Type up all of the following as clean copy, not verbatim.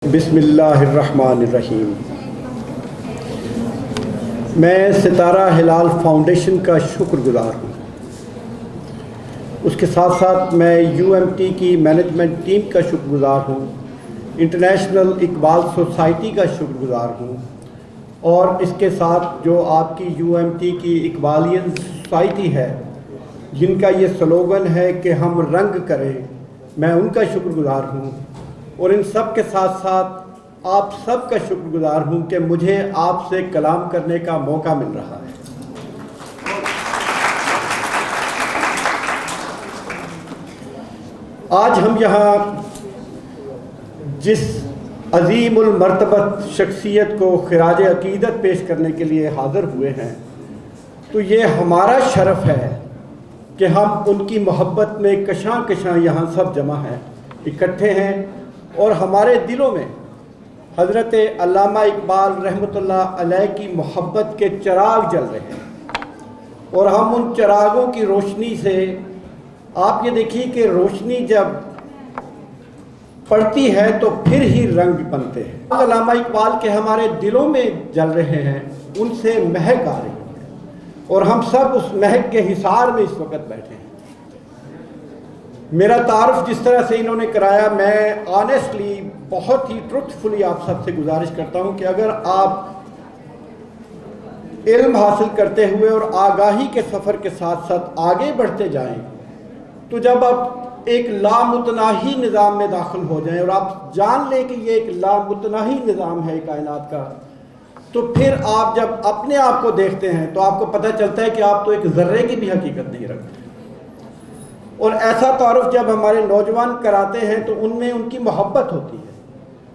بسم اللہ الرحمن الرحیم۔ میں ستارہ ہلال فاؤنڈیشن کا شکر گزار ہوں۔ اس کے ساتھ ساتھ میں UMT کی مینجمنٹ ٹیم کا شکر گزار ہوں، انٹرنیشنل اقبال سوسائٹی کا شکر گزار ہوں، اور اس کے ساتھ جو آپ کی UMT کی اقبالیت سوسائٹی ہے جن کا یہ سلوگن ہے کہ ہم رنگ کریں، میں ان کا شکر گزار ہوں، اور ان سب کے ساتھ ساتھ آپ سب کا شکر گزار ہوں کہ مجھے آپ سے کلام کرنے کا موقع مل رہا ہے۔ آج ہم یہاں جس عظیم المرتبت شخصیت کو خراج عقیدت پیش کرنے کے لیے حاضر ہوئے ہیں، تو یہ ہمارا شرف ہے کہ ہم ان کی محبت میں کشاں کشاں یہاں سب جمع ہیں، اکٹھے ہیں، اور ہمارے دلوں میں حضرت علامہ اقبال رحمۃ اللہ علیہ کی محبت کے چراغ جل رہے ہیں، اور ہم ان چراغوں کی روشنی سے آپ یہ دیکھیے کہ روشنی جب پڑتی ہے تو پھر ہی رنگ بنتے ہیں۔ علامہ اقبال کے ہمارے دلوں میں جل رہے ہیں، ان سے مہک آ رہی ہے، اور ہم سب اس مہک کے حصار میں اس وقت بیٹھے ہیں۔ میرا تعارف جس طرح سے انہوں نے کرایا، میں آنیسٹلی بہت ہی ٹروتھفلی آپ سب سے گزارش کرتا ہوں کہ اگر آپ علم حاصل کرتے ہوئے اور آگاہی کے سفر کے ساتھ ساتھ آگے بڑھتے جائیں، تو جب آپ ایک لامتناہی نظام میں داخل ہو جائیں اور آپ جان لیں کہ یہ ایک لامتناہی نظام ہے کائنات کا، تو پھر آپ جب اپنے آپ کو دیکھتے ہیں تو آپ کو پتہ چلتا ہے کہ آپ تو ایک ذرے کی بھی حقیقت نہیں رکھتے۔ اور ایسا تعارف جب ہمارے نوجوان کراتے ہیں تو ان میں ان کی محبت ہوتی ہے،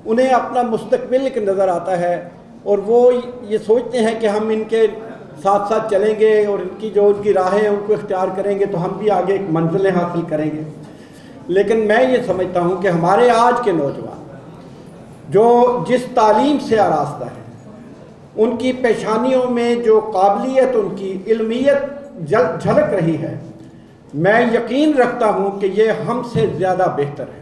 انہیں اپنا مستقبل ایک نظر آتا ہے، اور وہ یہ سوچتے ہیں کہ ہم ان کے ساتھ ساتھ چلیں گے اور ان کی راہیں ہیں ان کو اختیار کریں گے تو ہم بھی آگے ایک منزلیں حاصل کریں گے۔ لیکن میں یہ سمجھتا ہوں کہ ہمارے آج کے نوجوان جو جس تعلیم سے آراستہ ہے، ان کی پیشانیوں میں جو قابلیت، ان کی علمیت جھلک رہی ہے، میں یقین رکھتا ہوں کہ یہ ہم سے زیادہ بہتر ہے،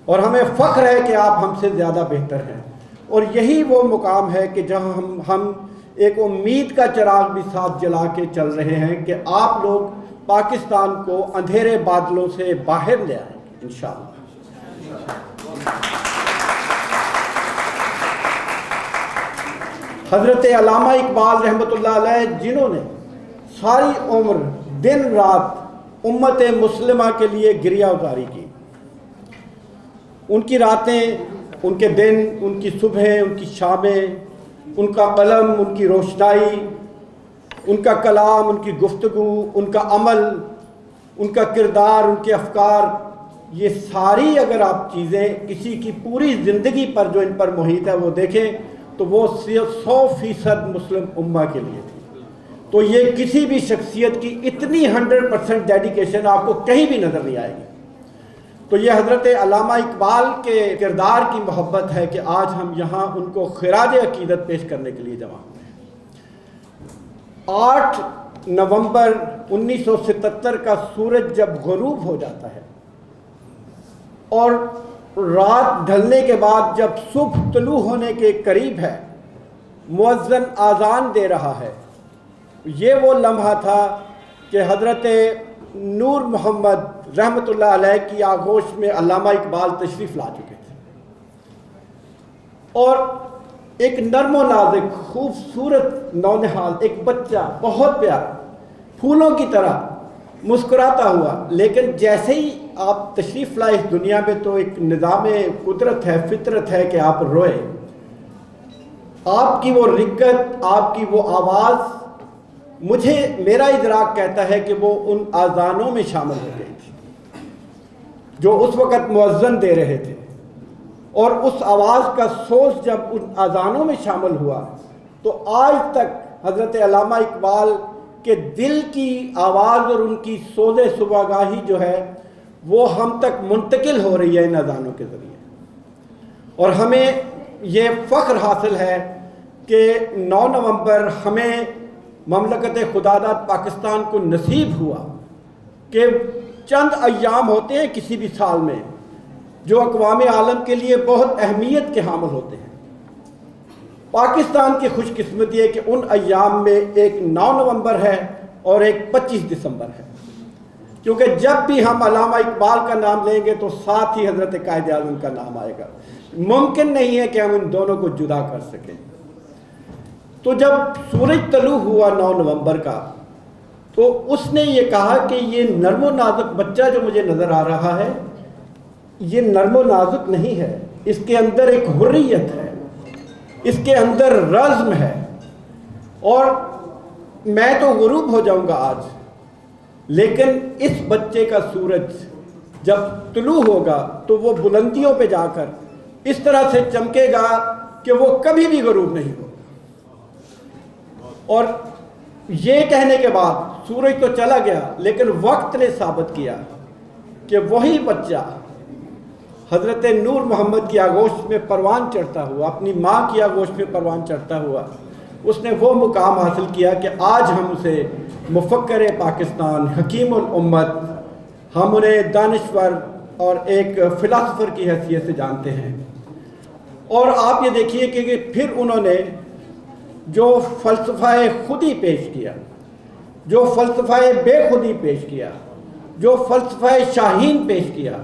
اور ہمیں فخر ہے کہ آپ ہم سے زیادہ بہتر ہیں۔ اور یہی وہ مقام ہے کہ جہاں ہم ایک امید کا چراغ بھی ساتھ جلا کے چل رہے ہیں کہ آپ لوگ پاکستان کو اندھیرے بادلوں سے باہر لے آئیں گے انشاءاللہ۔ حضرت علامہ اقبال رحمۃ اللہ علیہ جنہوں نے ساری عمر دن رات امت مسلمہ کے لیے گریہ ازاری کی، ان کی راتیں، ان کے دن، ان کی صبحیں، ان کی شامیں، ان کا قلم، ان کی روشنائی، ان کا کلام، ان کی گفتگو، ان کا عمل، ان کا کردار، ان کے افکار، یہ ساری اگر آپ چیزیں کسی کی پوری زندگی پر جو ان پر محیط ہے وہ دیکھیں تو وہ 100% مسلم امہ کے لیے تھی۔ تو یہ کسی بھی شخصیت کی اتنی 100% ڈیڈیکیشن آپ کو کہیں بھی نظر نہیں آئے گی۔ تو یہ حضرت علامہ اقبال کے کردار کی محبت ہے کہ آج ہم یہاں ان کو خراج عقیدت پیش کرنے کے لیے جمع ہوئے ہیں۔ 8 نومبر 1977 کا سورج جب غروب ہو جاتا ہے اور رات ڈھلنے کے بعد جب صبح طلوع ہونے کے قریب ہے، مؤذن اذان دے رہا ہے، یہ وہ لمحہ تھا کہ حضرت نور محمد رحمۃ اللہ علیہ کی آغوش میں علامہ اقبال تشریف لا چکے تھے، اور ایک نرم و نازک خوبصورت نونہال ایک بچہ بہت پیارا پھولوں کی طرح مسکراتا ہوا، لیکن جیسے ہی آپ تشریف لائے اس دنیا میں تو ایک نظام قدرت ہے، فطرت ہے کہ آپ روئے۔ آپ کی وہ رقت، آپ کی وہ آواز، میرا ادراک کہتا ہے کہ وہ ان آذانوں میں شامل ہو گئی تھی جو اس وقت مؤذن دے رہے تھے، اور اس آواز کا سوز جب ان آذانوں میں شامل ہوا تو آج تک حضرت علامہ اقبال کے دل کی آواز اور ان کی سوز صبح گاہی جو ہے وہ ہم تک منتقل ہو رہی ہے ان اذانوں کے ذریعے۔ اور ہمیں یہ فخر حاصل ہے کہ 9 نومبر ہمیں مملکت خداداد پاکستان کو نصیب ہوا کہ چند ایام ہوتے ہیں کسی بھی سال میں، جو اقوام عالم کے لیے بہت اہمیت کے حامل ہوتے ہیں۔ پاکستان کی خوش قسمتی ہے کہ ان ایام میں ایک 9 نومبر ہے اور ایک 25 دسمبر ہے، کیونکہ جب بھی ہم علامہ اقبال کا نام لیں گے تو ساتھ ہی حضرت قائد اعظم کا نام آئے گا۔ ممکن نہیں ہے کہ ہم ان دونوں کو جدا کر سکیں۔ تو جب سورج طلوع ہوا 9 نومبر کا، تو اس نے یہ کہا کہ یہ نرم و نازک بچہ جو مجھے نظر آ رہا ہے، یہ نرم و نازک نہیں ہے، اس کے اندر ایک حریت ہے، اس کے اندر رزم ہے، اور میں تو غروب ہو جاؤں گا آج، لیکن اس بچے کا سورج جب طلوع ہوگا تو وہ بلندیوں پہ جا کر اس طرح سے چمکے گا کہ وہ کبھی بھی غروب نہیں ہوگا۔ اور یہ کہنے کے بعد سورج تو چلا گیا، لیکن وقت نے ثابت کیا کہ وہی بچہ حضرت نور محمد کی آغوش میں پروان چڑھتا ہوا، اپنی ماں کی آغوش میں پروان چڑھتا ہوا، اس نے وہ مقام حاصل کیا کہ آج ہم اسے مفکر پاکستان، حکیم الامت، ہم انہیں دانشور اور ایک فلاسفر کی حیثیت سے جانتے ہیں۔ اور آپ یہ دیکھیے کہ پھر انہوں نے جو فلسفہ خودی پیش کیا، جو فلسفہ بے خودی پیش کیا، جو فلسفہ شاہین پیش کیا،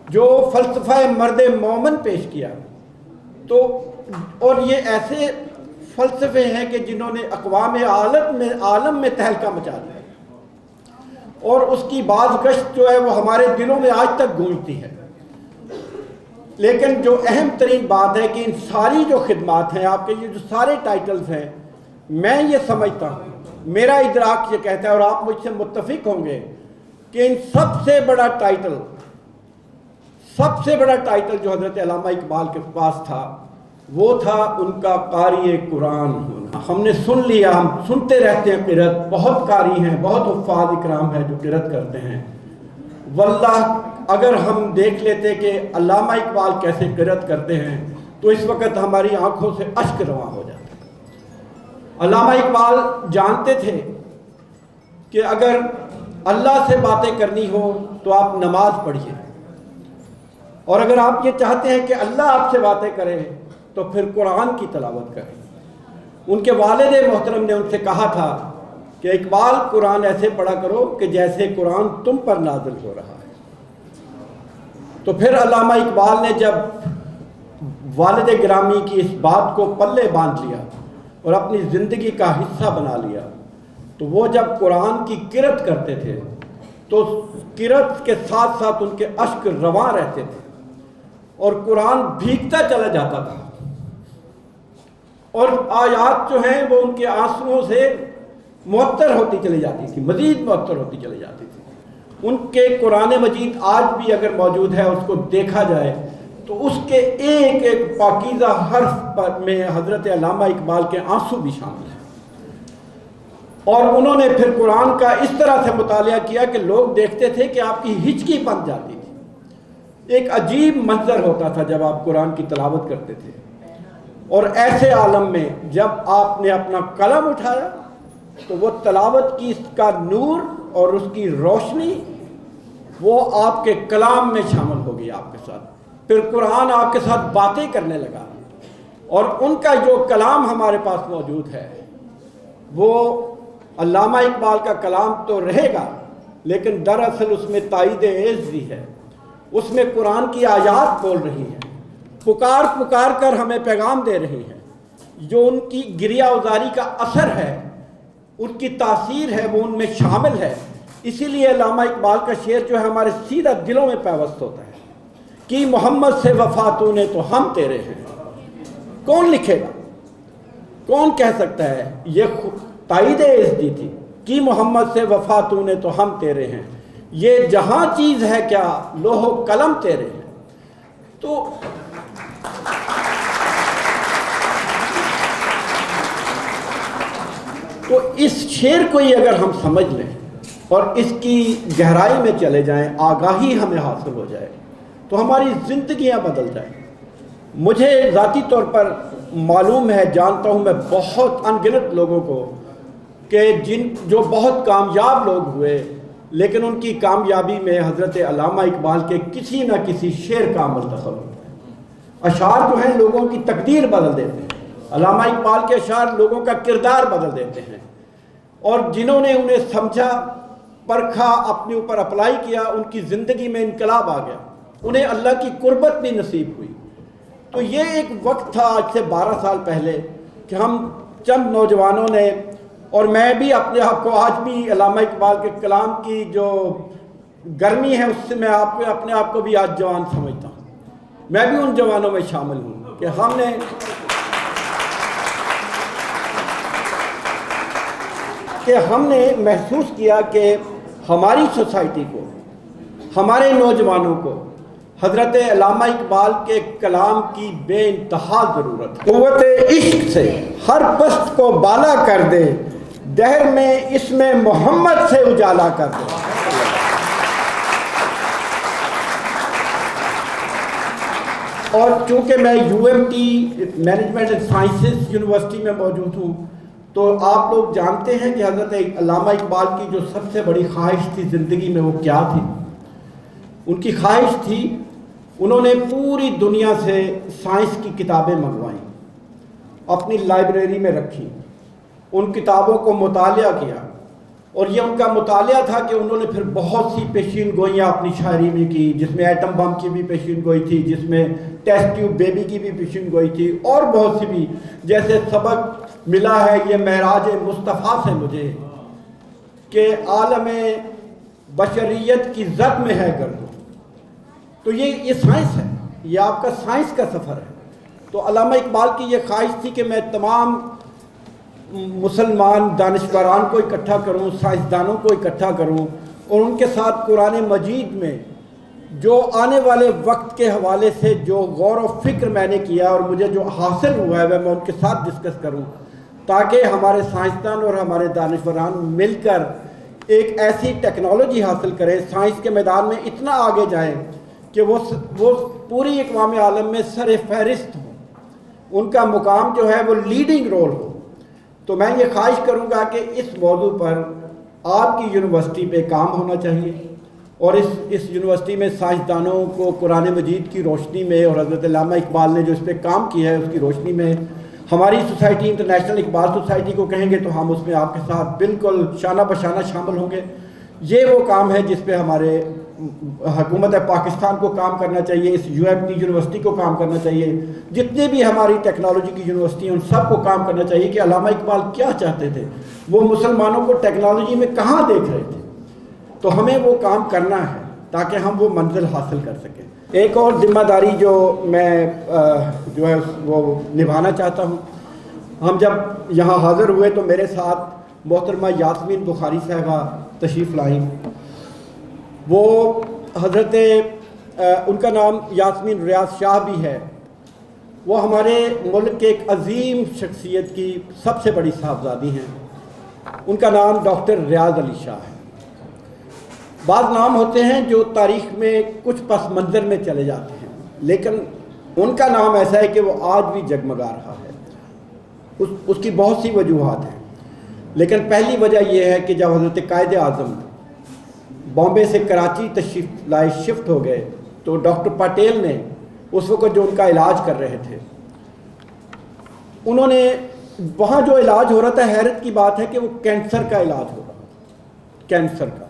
جو فلسفہ مرد مومن پیش کیا، تو اور یہ ایسے فلسفے ہیں کہ جنہوں نے اقوام عالم میں تہلکہ مچا دیا، اور اس کی بازگشت جو ہے وہ ہمارے دلوں میں آج تک گونجتی ہے۔ لیکن جو اہم ترین بات ہے کہ ان ساری جو خدمات ہیں، آپ کے یہ جو سارے ٹائٹلز ہیں، میں یہ سمجھتا ہوں، میرا ادراک یہ کہتا ہے، اور آپ مجھ سے متفق ہوں گے کہ ان سب سے بڑا ٹائٹل جو حضرت علامہ اقبال کے پاس تھا وہ تھا ان کا قاری قرآن ہونا۔ ہم نے سن لیا، ہم سنتے رہتے ہیں قرأت، بہت قاری ہیں، بہت حفاظ اکرام ہیں جو قرأت کرتے ہیں۔ واللہ اگر ہم دیکھ لیتے کہ علامہ اقبال کیسے قرأت کرتے ہیں تو اس وقت ہماری آنکھوں سے اشک رواں ہو جاتے۔ علامہ اقبال جانتے تھے کہ اگر اللہ سے باتیں کرنی ہو تو آپ نماز پڑھیے، اور اگر آپ یہ چاہتے ہیں کہ اللہ آپ سے باتیں کرے تو پھر قرآن کی تلاوت کریں۔ ان کے والد محترم نے ان سے کہا تھا کہ اقبال قرآن ایسے پڑھا کرو کہ جیسے قرآن تم پر نازل ہو رہا ہے۔ تو پھر علامہ اقبال نے جب والد گرامی کی اس بات کو پلے باندھ لیا اور اپنی زندگی کا حصہ بنا لیا، تو وہ جب قرآن کی قرأت کرتے تھے تو قرأت کے ساتھ ساتھ ان کے اشک رواں رہتے تھے، اور قرآن بھیگتا چلا جاتا تھا، اور آیات جو ہیں وہ ان کے آنسوؤں سے معطر ہوتی چلی جاتی تھی، مزید معطر ہوتی چلی جاتی تھی۔ ان کے قرآن مجید آج بھی اگر موجود ہے، اس کو دیکھا جائے تو اس کے ایک ایک پاکیزہ حرف پر میں حضرت علامہ اقبال کے آنسو بھی شامل ہیں۔ اور انہوں نے پھر قرآن کا اس طرح سے مطالعہ کیا کہ لوگ دیکھتے تھے کہ آپ کی ہچکی بن جاتی تھی۔ ایک عجیب منظر ہوتا تھا جب آپ قرآن کی تلاوت کرتے تھے، اور ایسے عالم میں جب آپ نے اپنا قلم اٹھایا تو وہ تلاوت کی اس کا نور اور اس کی روشنی وہ آپ کے کلام میں شامل ہو گئی آپ کے ساتھ۔ پھر قرآن آپ کے ساتھ باتیں کرنے لگا، اور ان کا جو کلام ہمارے پاس موجود ہے وہ علامہ اقبال کا کلام تو رہے گا، لیکن دراصل اس میں تائید عز بھی ہے، اس میں قرآن کی آیات بول رہی ہیں، پکار کر ہمیں پیغام دے رہی ہیں، جو ان کی گریہ ازاری کا اثر ہے، ان کی تاثیر ہے، وہ ان میں شامل ہے۔ اسی لیے علامہ اقبال کا شعر جو ہے ہمارے سیدھا دلوں میں پیوست ہوتا ہے کہ محمد سے وفا تو نے تو ہم تیرے ہیں۔ کون لکھے گا، کون کہہ سکتا ہے؟ یہ تائید عزتی تھی کہ محمد سے وفا تو نے تو ہم تیرے ہیں، یہ جہاں چیز ہے کیا لوح و قلم تیرے ہیں۔ تو اس شعر کو ہی اگر ہم سمجھ لیں اور اس کی گہرائی میں چلے جائیں، آگاہی ہمیں حاصل ہو جائے تو ہماری زندگیاں بدل جائیں۔ مجھے ذاتی طور پر معلوم ہے، جانتا ہوں میں بہت ان گنت لوگوں کو کہ جو بہت کامیاب لوگ ہوئے لیکن ان کی کامیابی میں حضرت علامہ اقبال کے کسی نہ کسی شعر کا عمل دخل ہوتا ہے۔ اشعار جو ہیں لوگوں کی تقدیر بدل دیتے ہیں، علامہ اقبال کے اشعار لوگوں کا کردار بدل دیتے ہیں، اور جنہوں نے انہیں سمجھا، پرکھا، اپنے اوپر اپلائی کیا، ان کی زندگی میں انقلاب آ گیا، انہیں اللہ کی قربت بھی نصیب ہوئی۔ تو یہ ایک وقت تھا آج سے 12 سال پہلے کہ ہم چند نوجوانوں نے، اور میں بھی اپنے آپ کو آج بھی علامہ اقبال کے کلام کی جو گرمی ہے اس سے میں اپنے آپ کو بھی آج جوان سمجھتا ہوں۔ میں بھی ان جوانوں میں شامل ہوں کہ ہم نے محسوس کیا کہ ہماری سوسائٹی کو، ہمارے نوجوانوں کو حضرت علامہ اقبال کے کلام کی بے انتہا ضرورت ہے۔ قوت عشق سے ہر پست کو بالا کر دے، دہر میں اس میں محمد سے اجالا کر دے۔ اور چونکہ میں UMT management and sciences university میں موجود ہوں، تو آپ لوگ جانتے ہیں کہ حضرت علامہ اقبال کی جو سب سے بڑی خواہش تھی زندگی میں وہ کیا تھی؟ ان کی خواہش تھی، انہوں نے پوری دنیا سے سائنس کی کتابیں منگوائیں، اپنی لائبریری میں رکھی، ان کتابوں کو مطالعہ کیا، اور یہ ان کا مطالعہ تھا کہ انہوں نے پھر بہت سی پیشین گوئیاں اپنی شاعری میں کی، جس میں ایٹم بم کی بھی پیشین گوئی تھی، جس میں ٹیسٹ ٹیوب بیبی کی بھی پیشین گوئی تھی، اور بہت سی بھی، جیسے سبق ملا ہے یہ معراج مصطفیٰ سے مجھے کہ عالم بشریت کی زد میں ہے گردو۔ تو یہ سائنس ہے، یہ آپ کا سائنس کا سفر ہے۔ تو علامہ اقبال کی یہ خواہش تھی کہ میں تمام مسلمان دانشوران کو اکٹھا کروں، سائنسدانوں کو اکٹھا کروں، اور ان کے ساتھ قرآن مجید میں جو آنے والے وقت کے حوالے سے جو غور و فکر میں نے کیا اور مجھے جو حاصل ہوا ہے وہ میں ان کے ساتھ ڈسکس کروں، تاکہ ہمارے سائنسدان اور ہمارے دانشوران مل کر ایک ایسی ٹیکنالوجی حاصل کریں، سائنس کے میدان میں اتنا آگے جائیں کہ وہ پوری اقوام عالم میں سر فہرست ہوں، ان کا مقام جو ہے وہ لیڈنگ رول ہو۔ تو میں یہ خواہش کروں گا کہ اس موضوع پر آپ کی یونیورسٹی پہ کام ہونا چاہیے، اور اس یونیورسٹی میں سائنسدانوں کو قرآن مجید کی روشنی میں اور حضرت علامہ اقبال نے جو اس پہ کام کیا ہے اس کی روشنی میں ہماری سوسائٹی انٹرنیشنل اقبال سوسائٹی کو کہیں گے تو ہم اس میں آپ کے ساتھ بالکل شانہ بشانہ شامل ہوں گے۔ یہ وہ کام ہے جس پہ ہمارے حکومت پاکستان کو کام کرنا چاہیے، اس UMT یونیورسٹی کو کام کرنا چاہیے، جتنے بھی ہماری ٹیکنالوجی کی یونیورسٹی ہیں ان سب کو کام کرنا چاہیے کہ علامہ اقبال کیا چاہتے تھے، وہ مسلمانوں کو ٹیکنالوجی میں کہاں دیکھ رہے تھے، تو ہمیں وہ کام کرنا ہے تاکہ ہم وہ منزل حاصل کر سکیں۔ ایک اور ذمہ داری جو میں جو ہے وہ نبھانا چاہتا ہوں، ہم جب یہاں حاضر ہوئے تو میرے ساتھ محترمہ یاسمین بخاری صاحبہ تشریف لائیں۔ وہ حضرت ان کا نام یاسمین ریاض شاہ بھی ہے، وہ ہمارے ملک کے ایک عظیم شخصیت کی سب سے بڑی صاحبزادی ہیں، ان کا نام ڈاکٹر ریاض علی شاہ ہے۔ بعض نام ہوتے ہیں جو تاریخ میں کچھ پس منظر میں چلے جاتے ہیں، لیکن ان کا نام ایسا ہے کہ وہ آج بھی جگمگا رہا ہے۔ اس کی بہت سی وجوہات ہیں، لیکن پہلی وجہ یہ ہے کہ جب حضرت قائد اعظم بامبے سے کراچی تشریف لائے شفٹ ہو گئے تو ڈاکٹر پٹیل نے اس وقت جو ان کا علاج کر رہے تھے، انہوں نے وہاں جو علاج ہو رہا تھا، حیرت کی بات ہے کہ وہ کینسر کا علاج ہو رہا تھا، کینسر کا،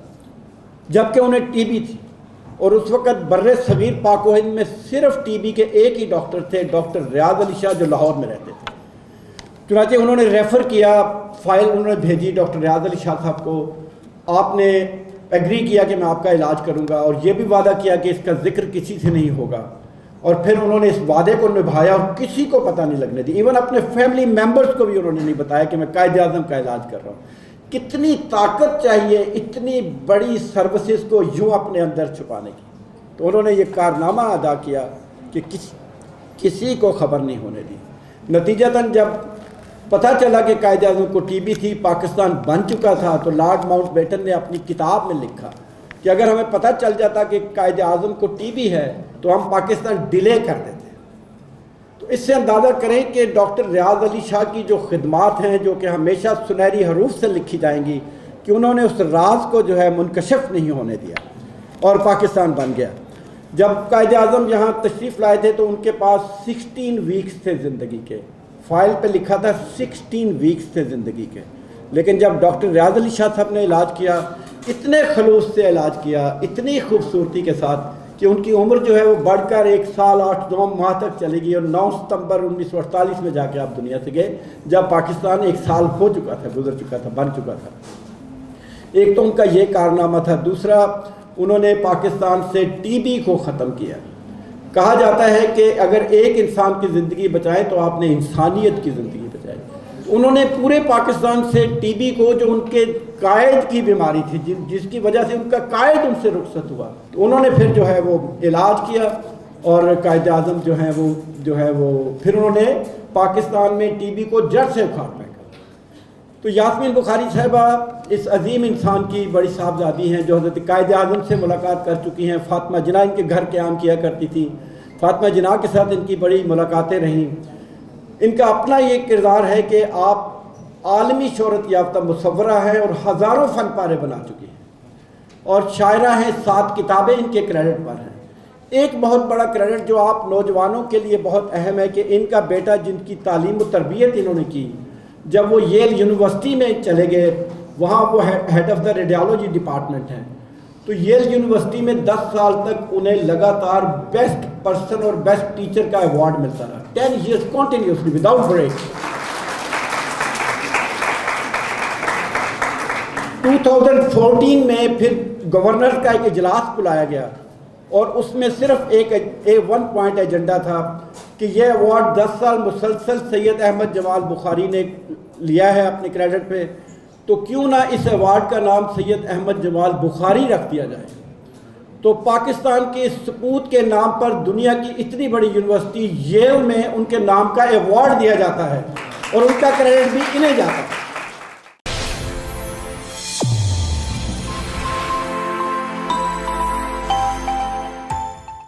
جبکہ انہیں ٹی بی تھی، اور اس وقت بر صغیر پاک و ہند میں صرف ٹی بی کے ایک ہی ڈاکٹر تھے، ڈاکٹر ریاض علی شاہ، جو لاہور میں رہتے تھے۔ چنانچہ انہوں نے ریفر کیا، فائل انہوں نے بھیجی ڈاکٹر ریاض علی شاہ صاحب کو، آپ نے ایگری کیا کہ میں آپ کا علاج کروں گا، اور یہ بھی وعدہ کیا کہ اس کا ذکر کسی سے نہیں ہوگا، اور پھر انہوں نے اس وعدے کو نبھایا اور کسی کو پتہ نہیں لگنے دی، ایون اپنے فیملی ممبرز کو بھی انہوں نے نہیں بتایا کہ میں قائد اعظم کا علاج کر رہا ہوں۔ کتنی طاقت چاہیے اتنی بڑی سروسز کو یوں اپنے اندر چھپانے کی، تو انہوں نے یہ کارنامہ ادا کیا کہ کسی کو خبر نہیں ہونے دی۔ نتیجتاً جب پتہ چلا کہ قائد اعظم کو ٹی بی تھی، پاکستان بن چکا تھا، تو لارڈ ماؤنٹ بیٹن نے اپنی کتاب میں لکھا کہ اگر ہمیں پتہ چل جاتا کہ قائد اعظم کو ٹی بی ہے تو ہم پاکستان ڈیلے کر دیتے۔ تو اس سے اندازہ کریں کہ ڈاکٹر ریاض علی شاہ کی جو خدمات ہیں، جو کہ ہمیشہ سنہری حروف سے لکھی جائیں گی، کہ انہوں نے اس راز کو جو ہے منکشف نہیں ہونے دیا اور پاکستان بن گیا۔ جب قائد اعظم یہاں تشریف لائے تھے تو ان کے پاس 16 ویکس تھے زندگی کے، فائل پہ لکھا تھا 16 ویکس تھے زندگی کے، لیکن جب ڈاکٹر ریاض علی شاہ صاحب نے علاج کیا، اتنے خلوص سے علاج کیا، اتنی خوبصورتی کے ساتھ کہ ان کی عمر جو ہے وہ بڑھ کر 1 سال 8 ماہ تک چلے گی، اور 9 ستمبر 1948 میں جا کے آپ دنیا سے گئے، جب پاکستان 1 سال ہو چکا تھا، گزر چکا تھا، بن چکا تھا۔ ایک تو ان کا یہ کارنامہ تھا، دوسرا انہوں نے پاکستان سے ٹی بی کو ختم کیا۔ کہا جاتا ہے کہ اگر ایک انسان کی زندگی بچائے تو آپ نے انسانیت کی زندگی بچائی۔ انہوں نے پورے پاکستان سے ٹی بی کو، جو ان کے قائد کی بیماری تھی، جس کی وجہ سے ان کا قائد ان سے رخصت ہوا، تو انہوں نے پھر جو ہے وہ علاج کیا، اور قائد اعظم جو ہے وہ پھر انہوں نے پاکستان میں ٹی بی کو جڑ سے اکھاڑ پھینکا۔ تو یاسمین بخاری صاحبہ اس عظیم انسان کی بڑی صاحبزادی ہیں، جو حضرت قائد اعظم سے ملاقات کر چکی ہیں۔ فاطمہ جناح ان کے گھر قیام کیا کرتی تھی، فاطمہ جناح کے ساتھ ان کی بڑی ملاقاتیں رہیں۔ ان کا اپنا یہ کردار ہے کہ آپ عالمی شہرت یافتہ مصورہ ہیں اور ہزاروں فن پارے بنا چکی ہیں، اور شاعرہ ہیں، 7 کتابیں ان کے کریڈٹ پر ہیں۔ ایک بہت بڑا کریڈٹ جو آپ نوجوانوں کے لیے بہت اہم ہے کہ ان کا بیٹا، جن کی تعلیم و تربیت انہوں نے کی، جب وہ ییل یونیورسٹی میں چلے گئے، وہاں وہ head of the radiology department ہیں، تو ییل یونیورسٹی میں 10 سال تک انہیں لگاتار بیسٹ پرسن اور بیسٹ ٹیچر کا ایوارڈ ملتا رہا، 10 years continuously without break۔ 2014 میں پھر گورنر کا ایک اجلاس بلایا گیا، اور اس میں صرف ایک 1 پوائنٹ ایجنڈا تھا کہ یہ ایوارڈ 10 سال مسلسل سید احمد جمال بخاری نے لیا ہے اپنے کریڈٹ پہ، تو کیوں نہ اس ایوارڈ کا نام سید احمد جمال بخاری رکھ دیا جائے۔ تو پاکستان کے سپوت کے نام پر دنیا کی اتنی بڑی یونیورسٹی ییل میں ان کے نام کا ایوارڈ دیا جاتا ہے، اور ان کا کریڈٹ بھی انہیں جاتا ہے۔